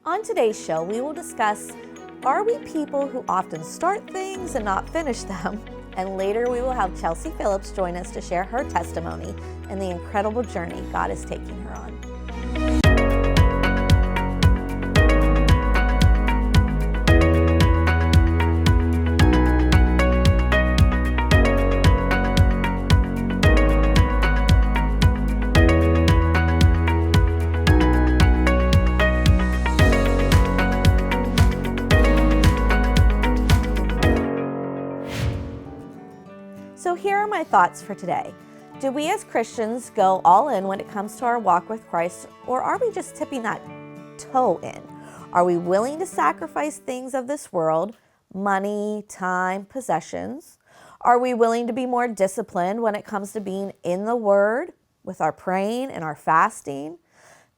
On today's show, we will discuss, are we people who often start things and not finish them? And later we will have Chelsea Phillips join us to share her testimony and the incredible journey God is taking her on. So here are my thoughts for today. Do we as Christians go all in when it comes to our walk with Christ, or are we just tipping that toe in? Are we willing to sacrifice things of this world, money, time, possessions? Are we willing to be more disciplined when it comes to being in the Word, with our praying and our fasting?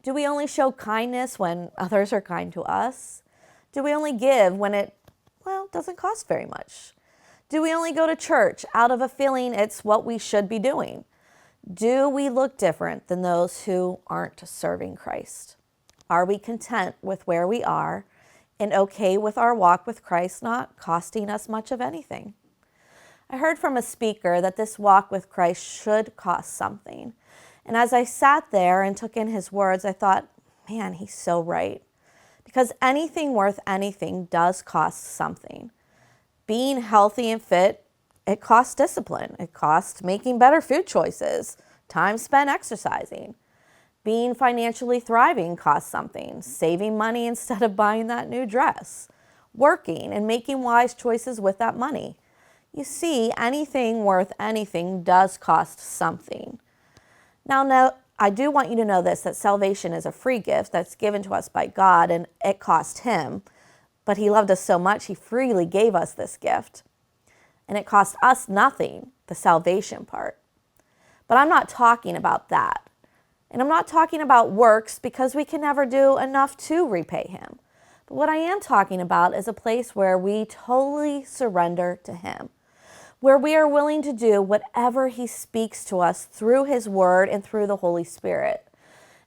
Do we only show kindness when others are kind to us? Do we only give when it, doesn't cost very much? Do we only go to church out of a feeling it's what we should be doing? Do we look different than those who aren't serving Christ? Are we content with where we are and okay with our walk with Christ not costing us much of anything? I heard from a speaker that this walk with Christ should cost something. And as I sat there and took in his words, I thought, man, he's so right. Because anything worth anything does cost something. Being healthy and fit, it costs discipline. It costs making better food choices, time spent exercising. Being financially thriving costs something. Saving money instead of buying that new dress. Working and making wise choices with that money. You see, anything worth anything does cost something. Now, I do want you to know this, that salvation is a free gift that's given to us by God, and it cost him. But he loved us so much, he freely gave us this gift. And it cost us nothing, the salvation part. But I'm not talking about that. And I'm not talking about works because we can never do enough to repay him. But what I am talking about is a place where we totally surrender to him. Where we are willing to do whatever he speaks to us through his word and through the Holy Spirit.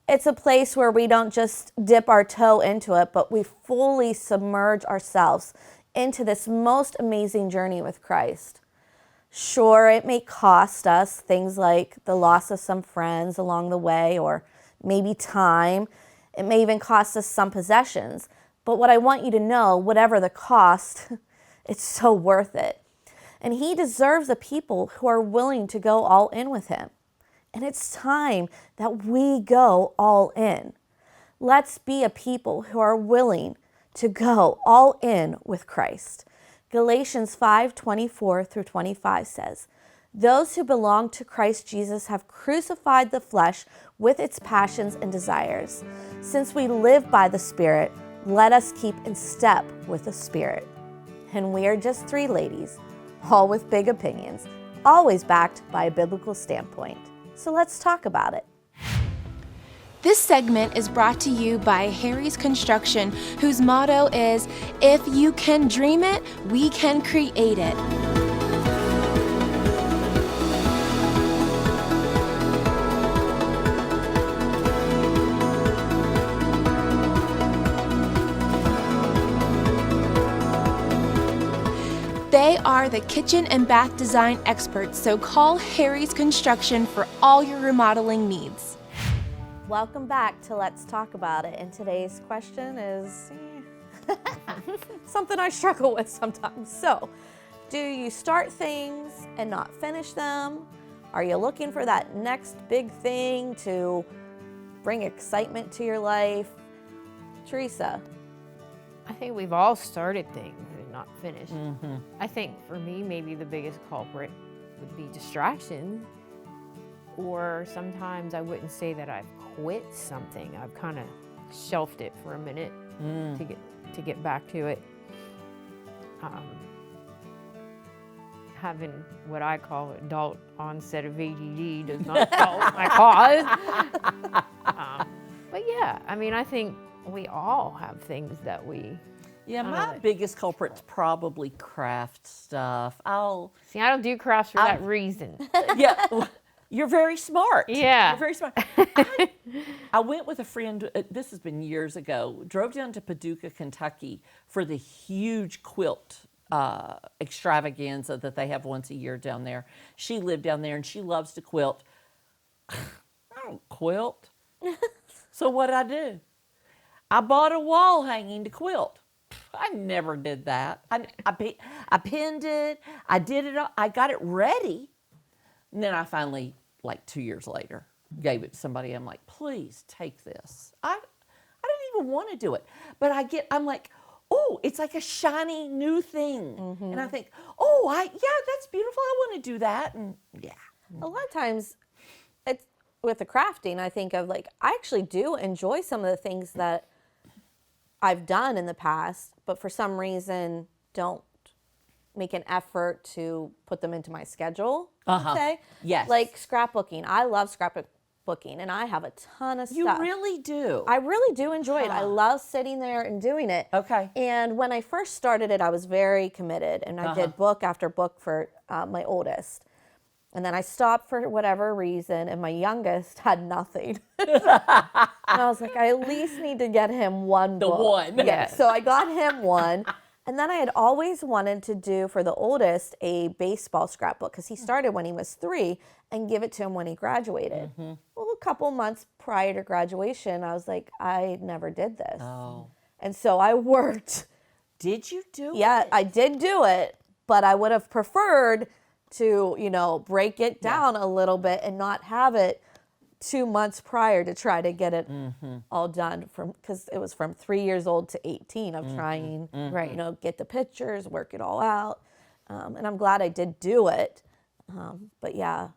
It's a place where we don't just dip our toe into it, but we fully submerge ourselves into this most amazing journey with Christ. Sure, it may cost us things like the loss of some friends along the way, or maybe time. It may even cost us some possessions. But what I want you to know, whatever the cost, it's so worth it. And he deserves a people who are willing to go all in with him. And it's time that we go all in. Let's be a people who are willing to go all in with Christ. Galatians 5:24 through 25 says, "Those who belong to Christ Jesus have crucified the flesh with its passions and desires. Since we live by the Spirit, let us keep in step with the Spirit." And we are just three ladies, all with big opinions, always backed by a biblical standpoint. So let's talk about it. This segment is brought to you by Harry's Construction, whose motto is, "If you can dream it, we can create it." They are the kitchen and bath design experts, so call Harry's Construction for all your remodeling needs. Welcome back to Let's Talk About It. And today's question is something I struggle with sometimes. So, do you start things and not finish them? Are you looking for that next big thing to bring excitement to your life? Teresa? I think we've all started things and not finished. I think for me, maybe the biggest culprit would be distraction. Or sometimes I wouldn't say that I've quit something. I've kind of shelved it for a minute to get back to it. Having what I call adult onset of ADD does not solve my cause. But yeah, I mean, I think we all have things that we... Yeah, my biggest culprit's probably craft stuff. See, I don't do crafts for that reason. Yeah, You're very smart. Yeah. You're very smart. I went with a friend, this has been years ago, drove down to Paducah, Kentucky for the huge quilt extravaganza that they have once a year down there. She lived down there and she loves to quilt. I don't quilt. So what did I do? I bought a wall hanging to quilt. I never did that. I pinned it. I did it. I got it ready. And then I finally, like 2 years later, gave it to somebody. I'm like, please take this. I didn't even want to do it. But I'm like, oh, it's like a shiny new thing. And I think, oh, that's beautiful. I want to do that. And yeah. A lot of times, it's with the crafting, I think of like, I actually do enjoy some of the things that I've done in the past, but for some reason don't make an effort to put them into my schedule, let's say. Yes. Like scrapbooking. I love scrapbooking, and I have a ton of You stuff. really do. I really do enjoy it. I love sitting there and doing it. Okay. And when I first started it, I was very committed, and I did book after book for my oldest. And then I stopped for whatever reason, and my youngest had nothing. And I was like, I at least need to get him one book. The one. Yeah. Yes. So I got him one. And then I had always wanted to do, for the oldest, a baseball scrapbook, because he started when he was 3, and give it to him when he graduated. Well, a couple months prior to graduation, I was like, I never did this. Oh. And so I worked. Did you do it? Yeah, I did do it, but I would have preferred to, break it down a little bit and not have it 2 months prior to try to get it all done, because it was from 3 years old to 18 of trying, get the pictures, work it all out. And I'm glad I did do it. But yeah.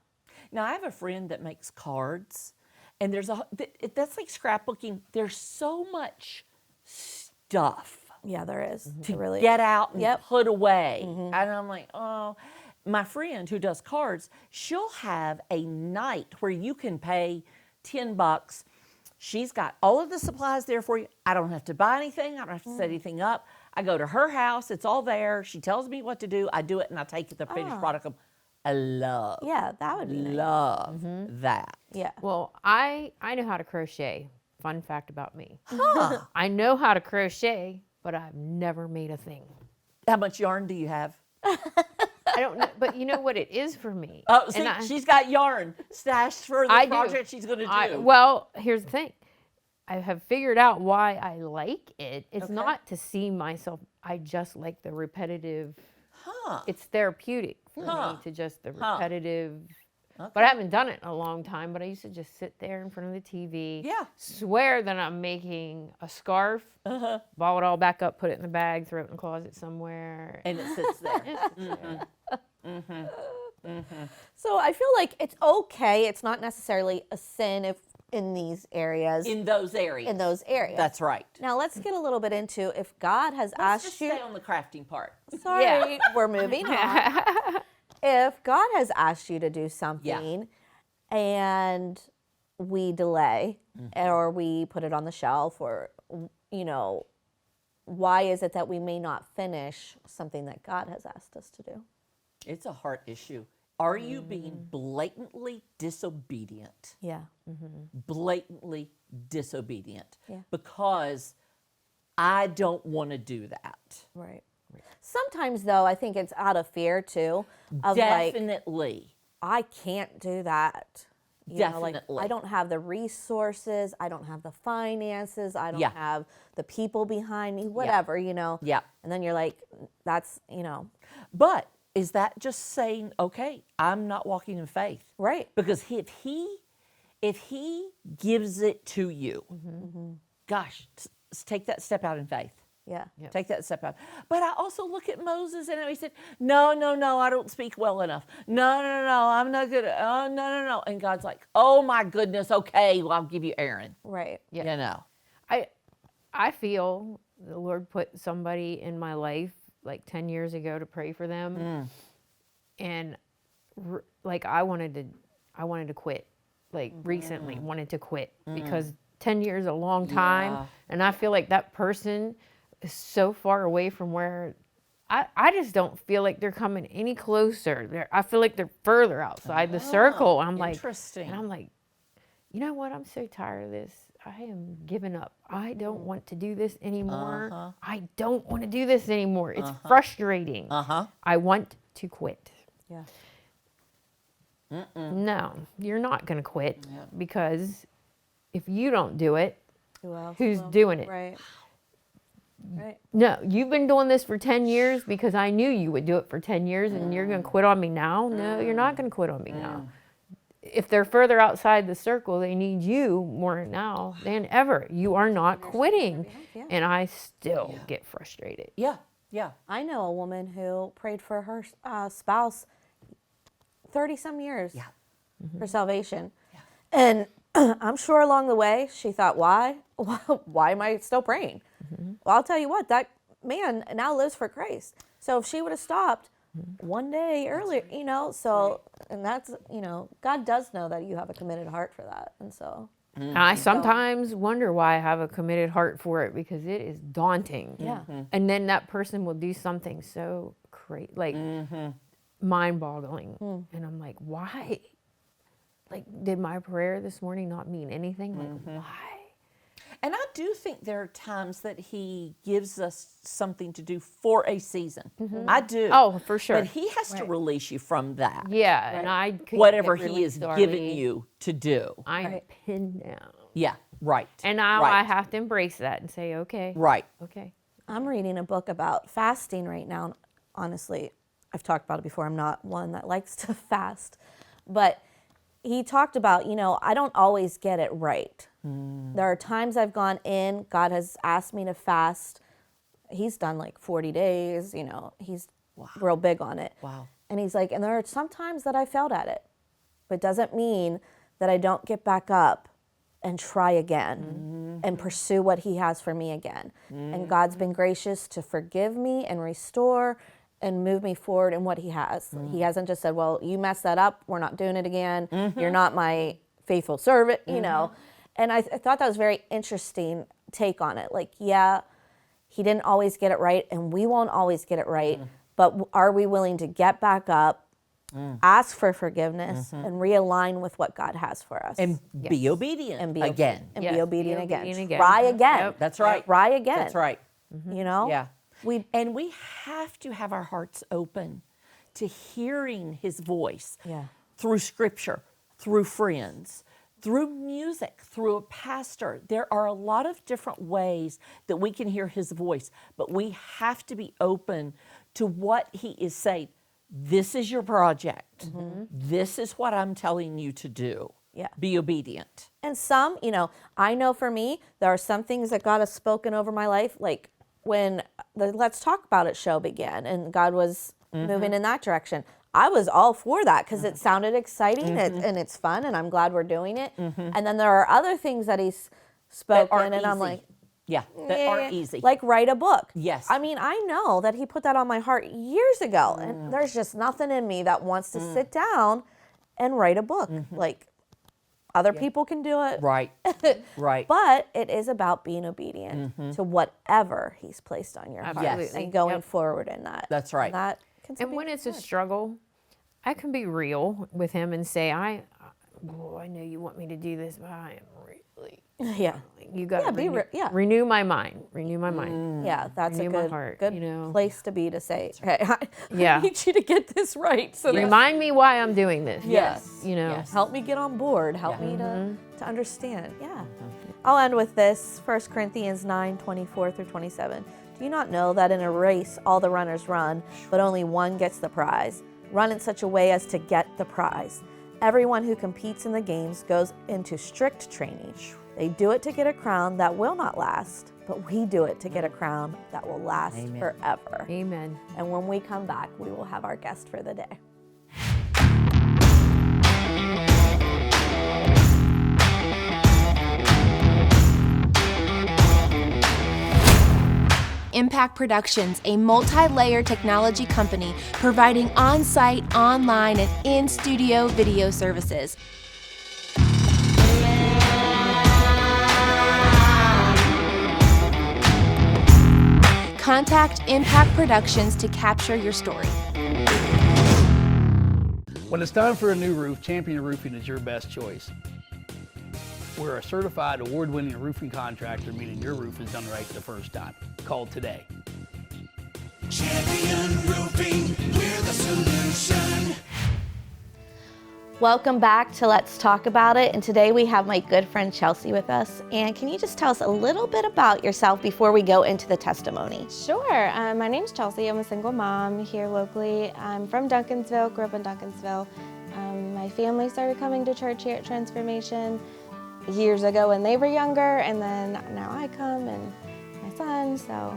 Now, I have a friend that makes cards, and that's like scrapbooking. There's so much stuff Yeah, there is. to really get out and Yep. put away. And I'm like, oh. My friend who does cards, she'll have a night where you can pay $10. She's got all of the supplies there for you. I don't have to buy anything. I don't have to set anything up. I go to her house. It's all there. She tells me what to do. I do it, and I take the finished product home. I love, Yeah, that would be nice. love that. Yeah. Well, I know how to crochet. Fun fact about me. Huh. I know how to crochet, but I've never made a thing. How much yarn do you have? I don't know, but you know what it is for me? Oh, see, And she's got yarn stashed for the I do. project she's going to do. Well, here's the thing. I have figured out why I like it. It's not to see myself. I just like the repetitive. It's therapeutic for me to just the repetitive. But I haven't done it in a long time. But I used to just sit there in front of the TV. Yeah. Swear that I'm making a scarf. Ball it all back up, put it in the bag, throw it in the closet somewhere. And it sits there. So I feel like it's okay. It's not necessarily a sin if in these areas. In those areas. That's right. Now let's get a little bit into if God has Let's asked just you. stay on the crafting part. Sorry, we're moving on. If God has asked you to do something and we delay or we put it on the shelf or, why is it that we may not finish something that God has asked us to do? It's a heart issue. Are you being blatantly disobedient? Yeah. Blatantly disobedient. Yeah. Because I don't want to do that. Right. Sometimes, though, I think it's out of fear, too, of like, Definitely. I can't do that. Definitely. I don't have the resources. I don't have the finances. I don't have the people behind me, whatever, Yeah. And then you're like, that's, But is that just saying, okay, I'm not walking in faith? right. Because if he gives it to you, gosh, take that step out in faith. Yeah. Take that step out. But I also look at Moses and he said, no, I don't speak well enough. No, I'm not good. Oh, no. And God's like, oh my goodness, okay, well, I'll give you Aaron. Right. Yeah. I feel the Lord put somebody in my life like 10 years ago to pray for them. And I wanted to quit. Like recently wanted to quit because 10 years is a long time. Yeah. And I feel like that person is so far away from where I just don't feel like they're coming any closer. I feel like they're further outside the circle. I'm like, interesting. and I'm like, you know what? I'm so tired of this. I am giving up. I don't want to do this anymore. I don't want to do this anymore. It's frustrating. I want to quit. Yeah. No, you're not going to quit because if you don't do it, Who else who's will? doing it? Right. Right. No, you've been doing this for 10 years because I knew you would do it for 10 years and you're going to quit on me now? No, you're not going to quit on me now. If they're further outside the circle, they need you more now than ever. You are not quitting. Yeah. And I still get frustrated. Yeah, yeah. I know a woman who prayed for her spouse 30 some years for salvation. And I'm sure along the way she thought, why am I still praying? Well, I'll tell you what, that man now lives for Christ. So if she would have stopped one day earlier, and that's, God does know that you have a committed heart for that. And so I sometimes wonder why I have a committed heart for it because it is daunting. Yeah. And then that person will do something so crazy, like mind-boggling. And I'm like, why? Like, did my prayer this morning not mean anything? Like, why? And I do think there are times that he gives us something to do for a season. I do. Oh, for sure. But he has to release you from that. Yeah, and I couldn't Whatever get he is released, giving Darlene. you to do. I'm pinned down. Yeah, right. And now right. I have to embrace that and say, okay. Right. Okay. I'm reading a book about fasting right now. Honestly, I've talked about it before. I'm not one that likes to fast. But he talked about, I don't always get it right. There are times I've gone in, God has asked me to fast. He's done like 40 days, he's real big on it. Wow. And he's like, and there are some times that I failed at it. But it doesn't mean that I don't get back up and try again and pursue what he has for me again. And God's been gracious to forgive me and restore and move me forward in what he has. He hasn't just said, well, you messed that up, we're not doing it again. You're not my faithful servant, And I thought that was a very interesting take on it. Like, yeah, he didn't always get it right, and we won't always get it right, but are we willing to get back up, ask for forgiveness, and realign with what God has for us? And be obedient And be again. And Yes, be obedient be again. obedient again. Try again. Yep. That's right. Try again. That's right. Yeah. We have to have our hearts open to hearing his voice through scripture, through friends, through music, through a pastor. There are a lot of different ways that we can hear his voice, but we have to be open to what he is saying. This is your project. This is what I'm telling you to do. Yeah. Be obedient. And some, I know for me, there are some things that God has spoken over my life, like when the Let's Talk About It show began and God was moving in that direction. I was all for that because it sounded exciting and it's fun and I'm glad we're doing it. And then there are other things that he's spoken and I'm like, that aren't easy. Like write a book. Yes. I mean, I know that he put that on my heart years ago and there's just nothing in me that wants to sit down and write a book. Like other people can do it. Right. Right. But it is about being obedient to whatever he's placed on your heart Absolutely. and going Yep. forward in that. That's right. And that can And be when it's a good. struggle, I can be real with him and say, I know you want me to do this, but I am really, Yeah. you got to be renew my mind, renew my mind. Yeah, that's Renew a my good, heart, good place to be to say, okay, I Yeah. need you to get this right. So that Remind me why I'm doing this. Yes. Yes. help me get on board. Help me to understand. Yeah. I'll end with this, 1 Corinthians 9:24-27. Do you not know that in a race all the runners run, but only one gets the prize? Run in such a way as to get the prize. Everyone who competes in the games goes into strict training. They do it to get a crown that will not last, but we do it to get a crown that will last forever. Amen. And when we come back, we will have our guest for the day. Impact Productions, a multi-layer technology company providing on-site, online, and in-studio video services. Contact Impact Productions to capture your story. When it's time for a new roof, Champion Roofing is your best choice. We're a certified award-winning roofing contractor, meaning your roof is done right the first time. Call today. Champion Roofing, we're the solution. Welcome back to Let's Talk About It. And today we have my good friend Chelsea with us. And can you just tell us a little bit about yourself before we go into the testimony? Sure. My name's Chelsea. I'm a single mom here locally. I'm from Duncansville, grew up in Duncansville. My family started coming to church here at Transformation years ago when they were younger, and then now I come and my son, so.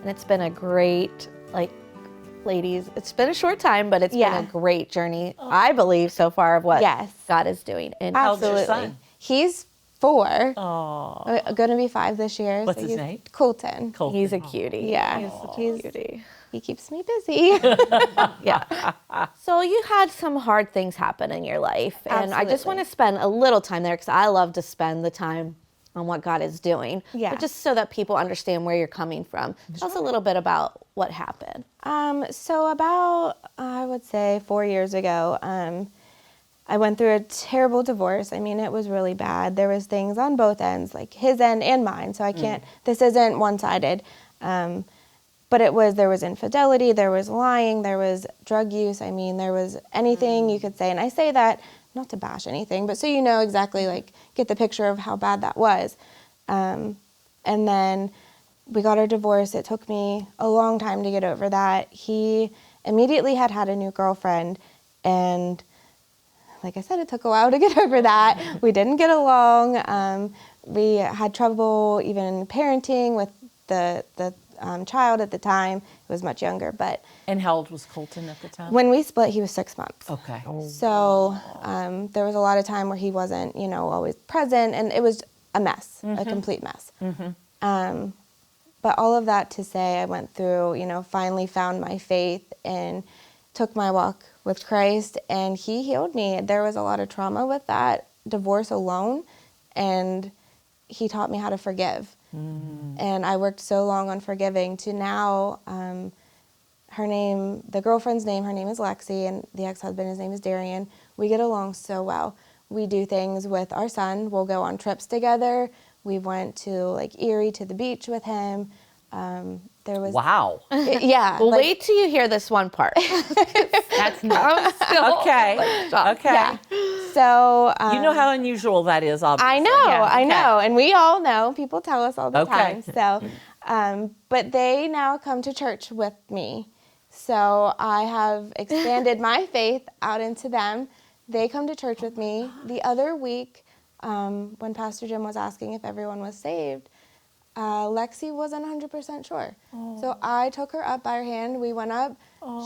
And it's been a great, ladies, it's been a short time, but it's been a great journey, I believe, so far of what God is doing. And How old's your son? He's 4. Oh, Going to be 5 this year. What's so his name? Colton. he's a cutie. Yeah, He's a cutie. he keeps me busy. Yeah. So you had some hard things happen in your life, and I just want to spend a little time there because I love to spend the time on what God is doing. Yeah. But just so that people understand where you're coming from. Tell us a little bit about what happened. So about, I would say 4 years ago, I went through a terrible divorce. I mean, it was really bad. There was things on both ends, like his end and mine. So I can't, this isn't one-sided. But there was infidelity, there was lying, there was drug use. I mean, there was anything you could say. And I say that not to bash anything, but so you know exactly, get the picture of how bad that was. And then we got our divorce. It took me a long time to get over that. He immediately had a new girlfriend, and like I said, it took a while to get over that. We didn't get along. We had trouble even parenting with the child at the time. He was much younger, but. And how old was Colton at the time? When we split, he was 6 months. Okay. So there was a lot of time where he wasn't, always present, and it was a mess, a complete mess. But all of that to say, I went through, finally found my faith and took my walk with Christ, and he healed me. There was a lot of trauma with that divorce alone, and he taught me how to forgive. And I worked so long on forgiving to now, the girlfriend's name, her name is Lexi, and the ex-husband, his name is Darian. We get along so well. We do things with our son. We'll go on trips together. We went to Erie to the beach with him. There was Wow. Yeah. Well, wait till you hear this one part. That's not Okay. Okay. Yeah. So You know how unusual that is, obviously. I know, Yeah. I know, and we all know. People tell us all the Okay. time. So, but they now come to church with me. So I have expanded my faith out into them. They come to church with me. The other week, when Pastor Jim was asking if everyone was saved, Lexi wasn't 100% sure. So I took her up by her hand. We went up.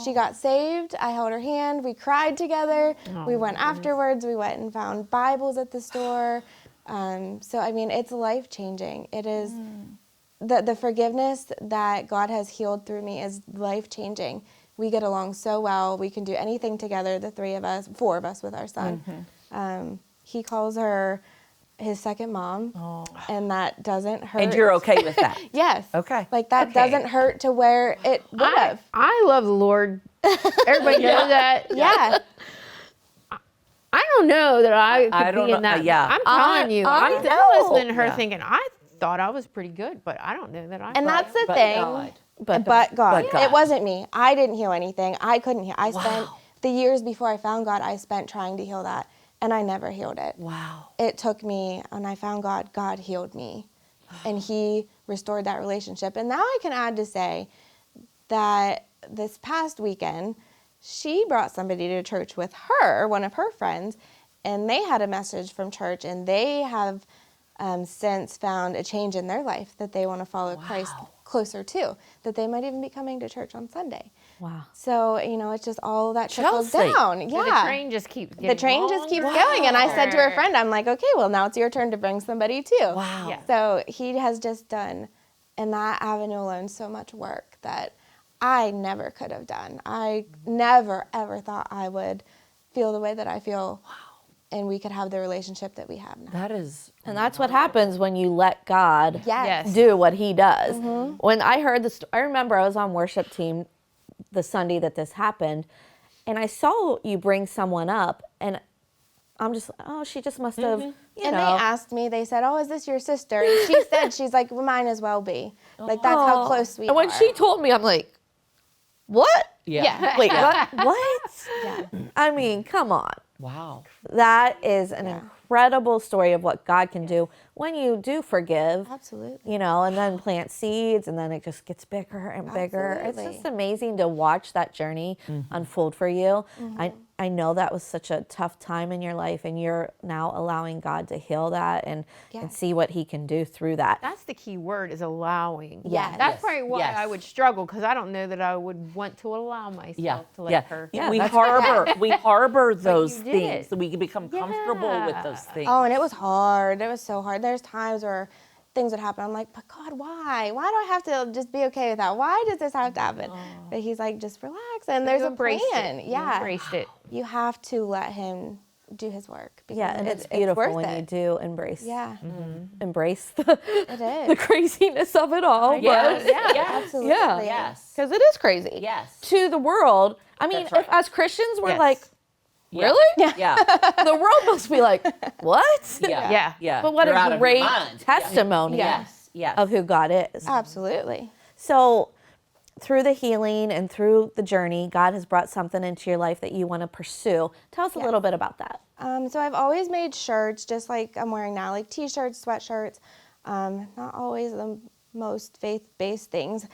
She got saved. I held her hand. We cried together. We went afterwards. We went and found Bibles at the store. So, I mean, it's life-changing. It is, the forgiveness that God has healed through me is life-changing. We get along so well. We can do anything together, the 4 of us with our son. He calls her his second mom, and that doesn't hurt. And you're okay with that? Yes. Okay. That doesn't hurt to where it would have. I love the Lord. Everybody knows that. Yeah. I don't know that I could don't be know. in that. Yeah. I'm telling you. I I'm know. listening to her Yeah. thinking, I thought I was pretty good, but I don't know that I And that's the But thing. God. But God. But God. It wasn't me. I didn't heal anything. I couldn't heal. I Wow. spent the years before I found God, I spent trying to heal that, and I never healed it. Wow. It took me, and I found God. God healed me, and He restored that relationship. And now I can add to say that this past weekend, she brought somebody to church with her, one of her friends, and they had a message from church, and they have since found a change in their life that they want to follow Christ closer to, that they might even be coming to church on Sunday. Wow. So, it's just all that trickles Chelsea. down. So Yeah. the train just keeps getting The train just keeps going. And I said to her friend, I'm like, okay, well, now it's your turn to bring somebody too. Wow. Yeah. So he has just done, in that avenue alone, so much work that I never could have done. I never, ever thought I would feel the way that I feel and we could have the relationship that we have now. That is, And that's what happens when you let God Yes. do what he does. When I heard this, I remember I was on worship team the Sunday that this happened, and I saw you bring someone up, and I'm just, oh, she just must have, you And know. they asked me, they said, "Oh, is this your sister?" And she said, she's like, "Well, might as well be." Like, that's how close we And when are. she told me, I'm like, what? yeah. Wait, what? Yeah. I mean, come on. Wow. That is an incredible story of what God can do when you do forgive. Absolutely. You know, and then plant seeds, and then it just gets bigger and bigger. It's Absolutely. just amazing to watch that journey unfold for you. I know that was such a tough time in your life, and you're now allowing God to heal that and see what he can do through that. That's the key word, is allowing. Yes. That's Yes. probably why Yes. I would struggle, because I don't know that I would want to allow myself to let her. Yeah, we that's- harbor those you did things it. that we can become comfortable with those things. Oh, and it was hard. It was so hard. There's times where things would happen. I'm like, but God, why? Why do I have to just be okay with that? Why does this have to happen? But he's like, just relax, and there's You a embraced plan. it. You Yeah. embraced it. You have to let him do his work. Because Yeah, and it's beautiful worth when it. you do embrace Yeah, embrace the, it is. the craziness of it all. Yes. But Yes. Absolutely. Yes. because it is crazy. Yes. To the world. I mean, That's right. if as Christians we're Yes. like, Yeah. really? Yeah. The world must be like, what? Yeah. Yeah. Yeah. But what You're out a of your great mind. testimony Yes. Yes. of who God is. Absolutely. So, through the healing and through the journey, God has brought something into your life that you want to pursue. Tell us a little bit about that. So I've always made shirts, just like I'm wearing now, like t-shirts, sweatshirts. Not always the most faith-based things.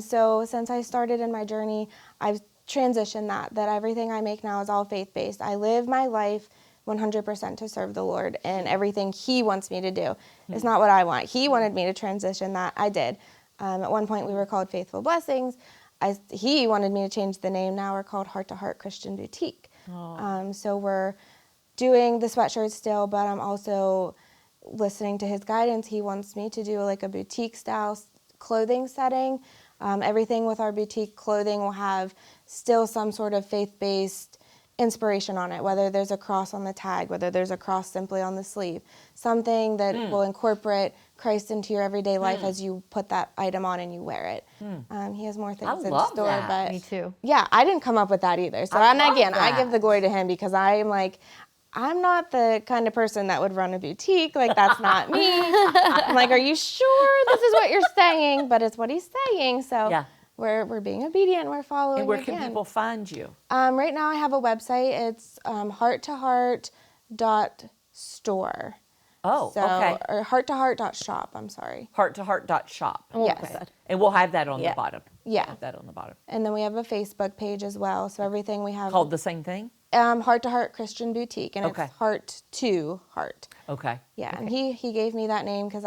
So since I started in my journey, I've transitioned that everything I make now is all faith-based. I live my life 100% to serve the Lord, and everything he wants me to do. It's not what I want. He wanted me to transition that. I did. At one point we were called Faithful Blessings. He wanted me to change the name. Now we're called Heart to Heart Christian Boutique. So we're doing the sweatshirts still, but I'm also listening to his guidance. He wants me to do like a boutique style clothing setting. Everything with our boutique clothing will have still some sort of faith-based inspiration on it, whether there's a cross on the tag, whether there's a cross simply on the sleeve, something that will incorporate Christ into your everyday life as you put that item on and you wear it. He has more things in love store, that. but Me too. yeah, I didn't come up with that either. So, I and love again, I that. give the glory to him, because I am like, I'm not the kind of person that would run a boutique. Like, that's not me. I'm like, are you sure this is what you're saying? But it's what he's saying. So Yeah. we're being obedient. We're following And where can again. people find you? Right now I have a website. It's hearttoheart.store. Oh, So, okay. or hearttoheart.shop, I'm sorry. Heart-to-heart.shop. Yes. And we'll have that on the bottom. Yeah. We'll have that on the bottom. And then we have a Facebook page as well. So everything we have Called the same thing? Heart to Heart Christian Boutique, and Okay. it's Heart to Heart. Okay. Yeah, and he gave me that name because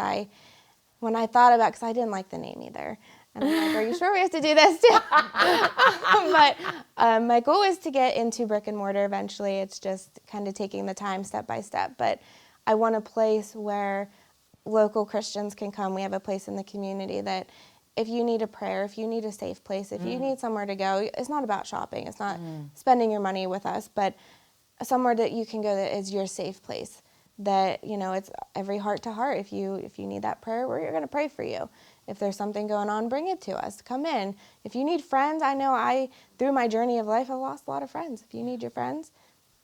when I thought about, because I didn't like the name either. And I'm like, are you sure we have to do this too? But my goal is to get into brick and mortar eventually. It's just kind of taking the time step by step. But I want a place where local Christians can come. We have a place in the community that if you need a prayer, if you need a safe place, if you need somewhere to go, it's not about shopping. It's not spending your money with us, but somewhere that you can go that is your safe place. That, you know, it's every heart to heart. If you need that prayer, we're going to pray for you. If there's something going on, bring it to us. Come in. If you need friends, I know through my journey of life, I lost a lot of friends. If you need your friends,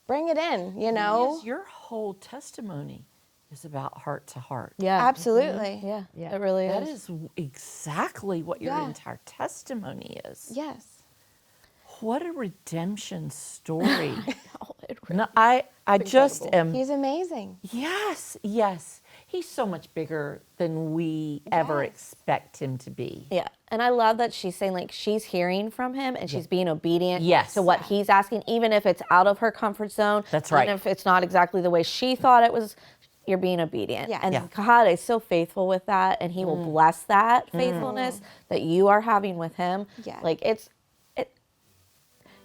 bring it in, you know. Yes, your whole testimony is about heart to heart. Yeah. Absolutely. Yeah. Yeah. It really That is. is exactly what your Yeah. entire testimony is. Yes. What a redemption story. No, I just am. He's amazing. Yes, yes. He's so much bigger than we ever Yes. expect him to be. Yeah. And I love that she's saying, like, she's hearing from him and she's being obedient Yes. to what he's asking, even if it's out of her comfort zone. That's right. Even if it's not exactly the way she thought it was, you're being obedient. Yeah. And Yeah. God is so faithful with that, and he will bless that faithfulness that you are having with him. Yeah. Like,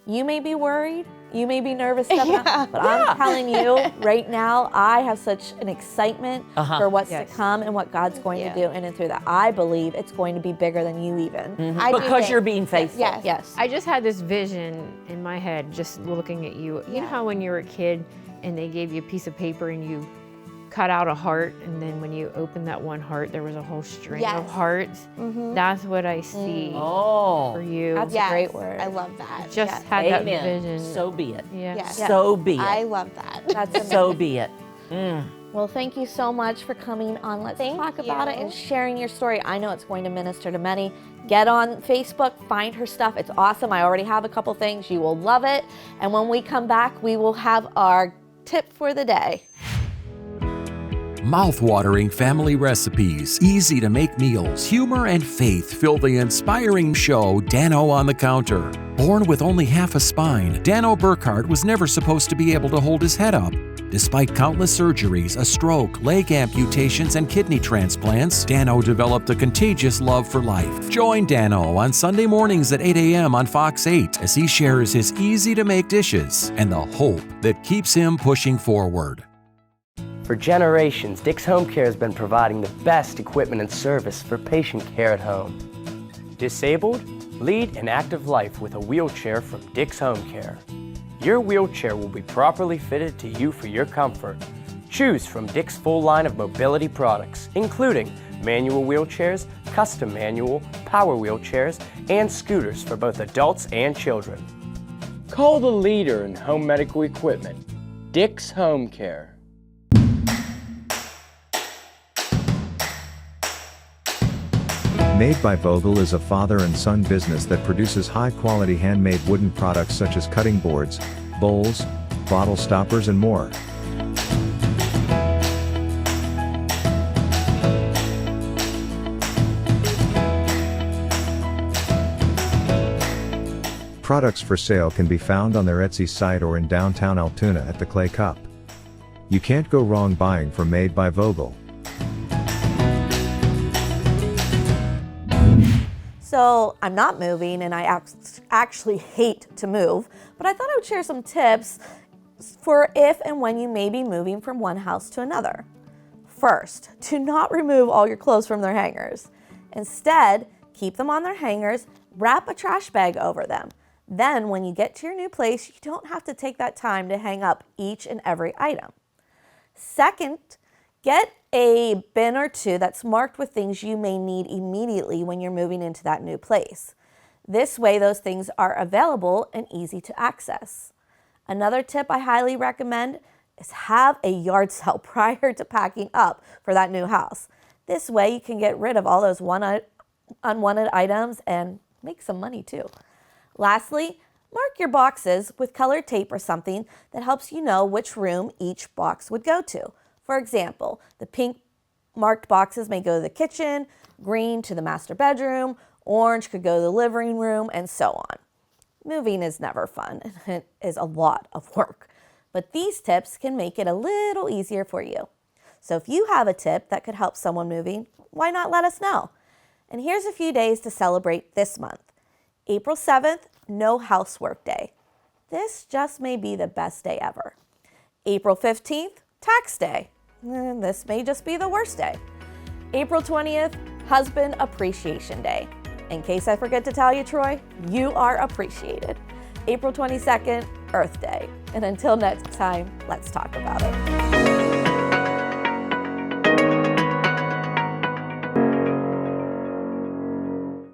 you may be worried, you may be nervous, stepping out, but I'm telling you right now, I have such an excitement for what's Yes. to come and what God's going to do in and through that. I believe it's going to be bigger than you even. I do Because think- you're being faithful. Yes. Yes. I just had this vision in my head just looking at you. You know how when you were a kid and they gave you a piece of paper and you cut out a heart, and then when you opened that one heart, there was a whole string of Yes. hearts. That's what I see Oh. for you. That's a great word. I love that. Just Yes. had that Amen. vision. So be it. yeah. Yes. So be it. I love that. That's amazing. So be it. Well, thank you so much for coming on Let's Talk About It and sharing your story. I know it's going to minister to many. Get on Facebook, find her stuff. It's awesome. I already have a couple things. You will love it. And when we come back, we will have our tip for the day. Mouth-watering family recipes, easy-to-make meals, humor and faith fill the inspiring show Dano on the Counter. Born with only half a spine, Dano Burkhardt was never supposed to be able to hold his head up. Despite countless surgeries, a stroke, leg amputations, and kidney transplants, Dano developed a contagious love for life. Join Dano on Sunday mornings at 8 a.m. on Fox 8 as he shares his easy-to-make dishes and the hope that keeps him pushing forward. For generations, Dick's Home Care has been providing the best equipment and service for patient care at home. Disabled? Lead an active life with a wheelchair from Dick's Home Care. Your wheelchair will be properly fitted to you for your comfort. Choose from Dick's full line of mobility products, including manual wheelchairs, custom manual, power wheelchairs, and scooters for both adults and children. Call the leader in home medical equipment, Dick's Home Care. Made by Vogel is a father and son business that produces high-quality handmade wooden products such as cutting boards, bowls, bottle stoppers, and more. Products for sale can be found on their Etsy site or in downtown Altoona at the Clay Cup. You can't go wrong buying from Made by Vogel. So I'm not moving, and I actually hate to move, but I thought I would share some tips for if and when you may be moving from one house to another. First, do not remove all your clothes from their hangers. Instead, keep them on their hangers, wrap a trash bag over them. Then when you get to your new place, you don't have to take that time to hang up each and every item. Second, get a bin or two that's marked with things you may need immediately when you're moving into that new place. This way, those things are available and easy to access. Another tip I highly recommend is have a yard sale prior to packing up for that new house. This way, you can get rid of all those unwanted items and make some money too. Lastly, mark your boxes with colored tape or something that helps you know which room each box would go to. For example, the pink marked boxes may go to the kitchen, green to the master bedroom, orange could go to the living room, and so on. Moving is never fun, and it is a lot of work, but these tips can make it a little easier for you. So if you have a tip that could help someone moving, why not let us know? And here's a few days to celebrate this month. April 7th, No Housework Day. This just may be the best day ever. April 15th, Tax Day. This may just be the worst day. April 20th, Husband Appreciation Day. In case I forget to tell you, Troy, you are appreciated. April 22nd, Earth Day. And until next time, let's talk about it.